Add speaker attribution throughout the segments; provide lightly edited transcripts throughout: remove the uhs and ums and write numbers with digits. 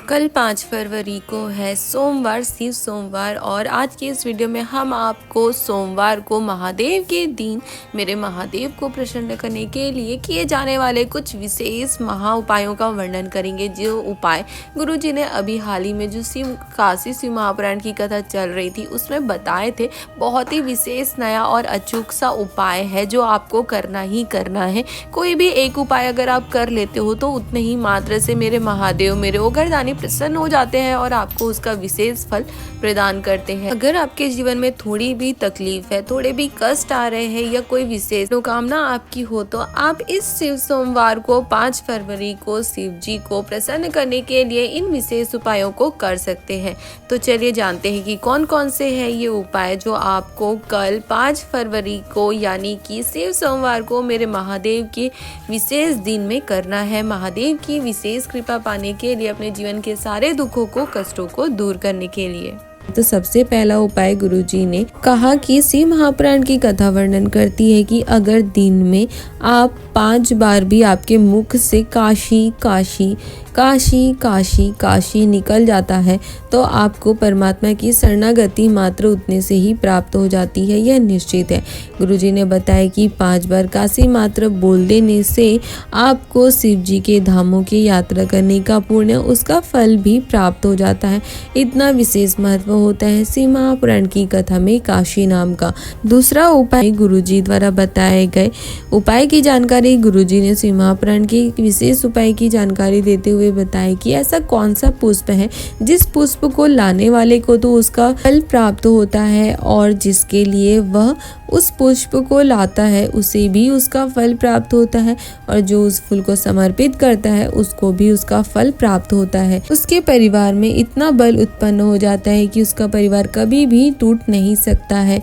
Speaker 1: कल 5 फरवरी को है सोमवार, शिव सोमवार। और आज की इस वीडियो में हम आपको सोमवार को महादेव के दिन मेरे महादेव को प्रसन्न करने के लिए किए जाने वाले कुछ विशेष महा उपायों का वर्णन करेंगे। जो उपाय गुरुजी ने अभी हाल ही में जो काशी शिव महापुराण की कथा चल रही थी उसमें बताए थे, बहुत ही विशेष नया और अचूक सा उपाय है जो आपको करना ही करना है। कोई भी एक उपाय अगर आप कर लेते हो तो उतने ही मात्र से मेरे महादेव, मेरे ओघरदानी प्रसन्न हो जाते हैं और आपको उसका विशेष फल प्रदान करते हैं। अगर आपके जीवन में थोड़ी भी तकलीफ है, थोड़े भी कष्ट आ रहे हैं या कोई विशेष मनोकामना आपकी हो तो आप इस शिव सोमवार को 5 फरवरी को शिव जी को प्रसन्न करने के लिए इन विशेष उपायों को कर सकते हैं। तो चलिए जानते हैं कि कौन कौन से हैं ये उपाय जो आपको कल 5 फरवरी को यानी कि शिव सोमवार को मेरे महादेव के विशेष दिन में करना है। महादेव की विशेष कृपा पाने के लिए, अपने जीवन के सारे दुखों को, कष्टों को दूर करने के लिए। तो सबसे पहला उपाय गुरुजी ने कहा कि शिव महापुराण की कथा वर्णन करती है कि अगर दिन में आप 5 बार भी आपके मुख से काशी काशी काशी काशी काशी निकल जाता है तो आपको परमात्मा की शरणागति मात्र उतने से ही प्राप्त हो जाती है, यह निश्चित है। गुरुजी ने बताया कि 5 बार काशी मात्र बोल देने से आपको शिव जी के धामों की यात्रा करने का पुण्य, उसका फल भी प्राप्त हो जाता है। इतना विशेष महत्व होता है शिव महापुराण की कथा में काशी नाम का। दूसरा उपाय गुरुजी द्वारा बताए गए उपाय की जानकारी गुरुजी ने शिव महापुराण की विशेष उपाय की जानकारी देते हुए बताया कि ऐसा कौन सा पुष्प है जिस पुष्प को लाने वाले को तो उसका फल प्राप्त होता है और जिसके लिए वह उस पुष्प को लाता है उसे भी उसका फल प्राप्त होता है, और जो उस फूल को समर्पित करता है उसको भी उसका फल प्राप्त होता है। उसके परिवार में इतना बल उत्पन्न हो जाता है कि उसका परिवार कभी भी टूट नहीं सकता है,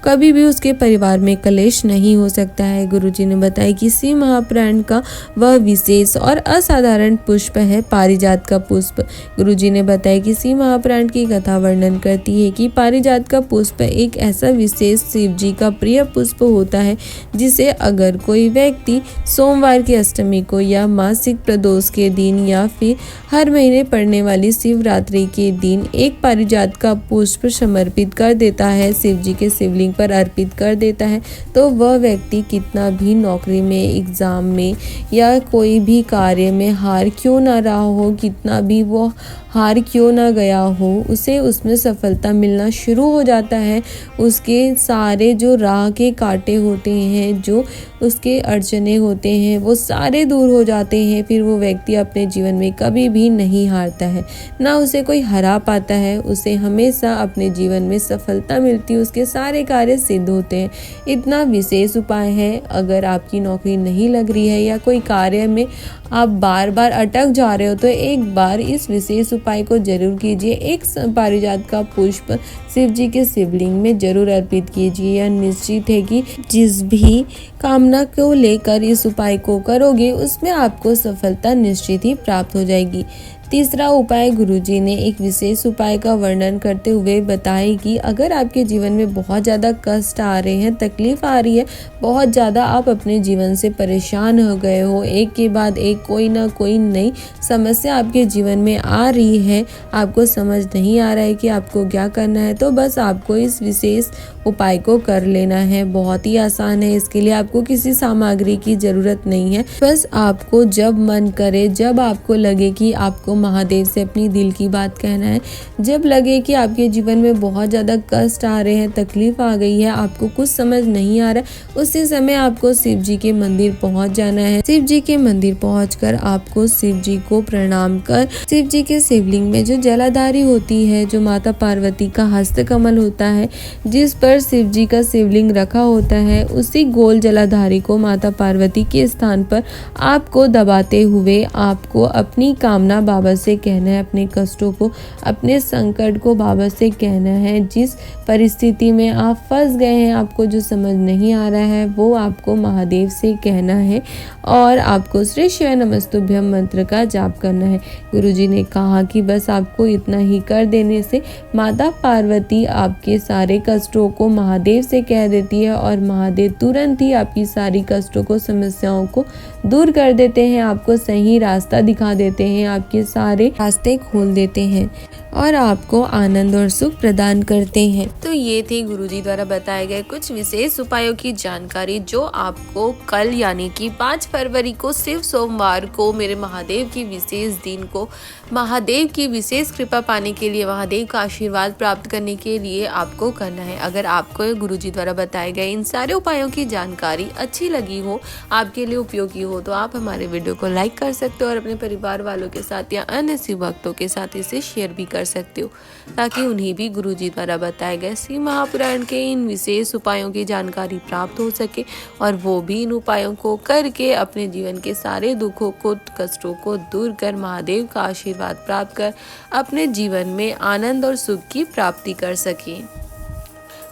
Speaker 1: कभी भी उसके परिवार में कलेश नहीं हो सकता है। गुरुजी ने बताया कि शिव महापुराण का वह विशेष और असाधारण पुष्प है पारिजात का पुष्प। गुरुजी ने बताया कि शिव महापुराण की कथा वर्णन करती है कि पारिजात का पुष्प एक ऐसा विशेष शिव जी का प्रिय पुष्प होता है जिसे अगर कोई व्यक्ति सोमवार की अष्टमी को या मासिक प्रदोष के दिन या फिर हर महीने पड़ने वाली शिवरात्रि के दिन एक पारिजात का पुष्प समर्पित कर देता है, शिव जी के शिवलिंग पर अर्पित कर देता है, तो वह व्यक्ति कितना भी नौकरी में, एग्जाम में या कोई भी कार्य में हार क्यों ना रहा हो, कितना भी वो हार क्यों ना गया हो, उसे उसमें सफलता मिलना शुरू हो जाता है। उसके सारे जो राह के कांटे होते हैं, जो उसके अड़चने होते हैं, वो सारे दूर हो जाते हैं। फिर वो व्यक्ति अपने जीवन में कभी भी नहीं हारता है, ना उसे कोई हरा पाता है, उसे हमेशा अपने जीवन में सफलता मिलती है, उसके सारे कार्य सिद्ध होते हैं। इतना विशेष उपाय है। अगर आपकी नौकरी नहीं लग रही है या कोई कार्य में आप बार बार अटक जा रहे हो तो एक बार इस विशेष उपाय को जरूर कीजिए। एक पारिजात का पुष्प शिव जी के शिवलिंग में जरूर अर्पित कीजिए। यह निश्चित है कि जिस भी कामना को लेकर इस उपाय को करोगे उसमें आपको सफलता निश्चित ही प्राप्त हो जाएगी। तीसरा उपाय गुरुजी ने एक विशेष उपाय का वर्णन करते हुए बताया कि अगर आपके जीवन में बहुत ज़्यादा कष्ट आ रहे हैं, तकलीफ आ रही है, बहुत ज़्यादा आप अपने जीवन से परेशान हो गए हो, एक के बाद एक कोई ना कोई नई समस्या आपके जीवन में आ रही है, आपको समझ नहीं आ रहा है कि आपको क्या करना है, तो बस आपको इस विशेष उपाय को कर लेना है। बहुत ही आसान है, इसके लिए आपको किसी सामग्री की ज़रूरत नहीं है। बस आपको जब मन करे, जब आपको लगे कि आपको महादेव से अपनी दिल की बात कहना है, जब लगे कि आपके जीवन में बहुत ज़्यादा कष्ट आ रहे हैं, तकलीफ आ गई है, आपको कुछ समझ नहीं आ रहा है, उसी समय आपको शिव जी के मंदिर पहुंच जाना है। शिव जी के मंदिर पहुंचकर आपको शिव जी को प्रणाम कर शिव जी के शिवलिंग में जो जलाधारी होती है, जो माता पार्वती का हस्त कमल होता है जिस पर शिव जी का शिवलिंग रखा होता है, उसी गोल जलाधारी को माता पार्वती के स्थान पर आपको दबाते हुए आपको अपनी कामना बाबा से कहना है, अपने कष्टों को, अपने संकट को बाबा से कहना है। जिस परिस्थिति में आप फंस गए हैं, आपको जो समझ नहीं आ रहा है, वो आपको महादेव से कहना है और आपको श्री शिवाय नमस्तुभ्यम मंत्र का जाप करना है। गुरुजी ने कहा कि बस आपको इतना ही कर देने से माता पार्वती आपके सारे कष्टों को महादेव से कह देती है और महादेव तुरंत ही आपकी सारी कष्टों को, समस्याओं को दूर कर देते हैं, आपको सही रास्ता दिखा देते हैं, आपके सारे रास्ते खोल देते हैं और आपको आनंद और सुख प्रदान करते हैं। तो ये थी गुरुजी द्वारा बताए गए कुछ विशेष उपायों की जानकारी, जो आपको कल यानी कि 5 फरवरी को सिर्फ सोमवार को मेरे महादेव की विशेष दिन को महादेव की विशेष कृपा पाने के लिए, महादेव का आशीर्वाद प्राप्त करने के लिए आपको करना है। अगर आपको गुरुजी द्वारा बताए गए इन सारे उपायों की जानकारी अच्छी लगी हो, आपके लिए उपयोगी हो, तो आप हमारे वीडियो को लाइक कर सकते हो और अपने परिवार वालों के साथ या अन्य शिव भक्तों के साथ इसे शेयर भी कर सकते हो, ताकि उन्हें भी गुरुजी द्वारा बताए गए शिव महापुराण के इन विशेष उपायों की जानकारी प्राप्त हो सके और वो भी इन उपायों को करके अपने जीवन के सारे दुखों को, कष्टों को दूर कर महादेव का आशीर्वाद प्राप्त कर अपने जीवन में आनंद और सुख की प्राप्ति कर सके।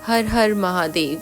Speaker 1: हर हर महादेव।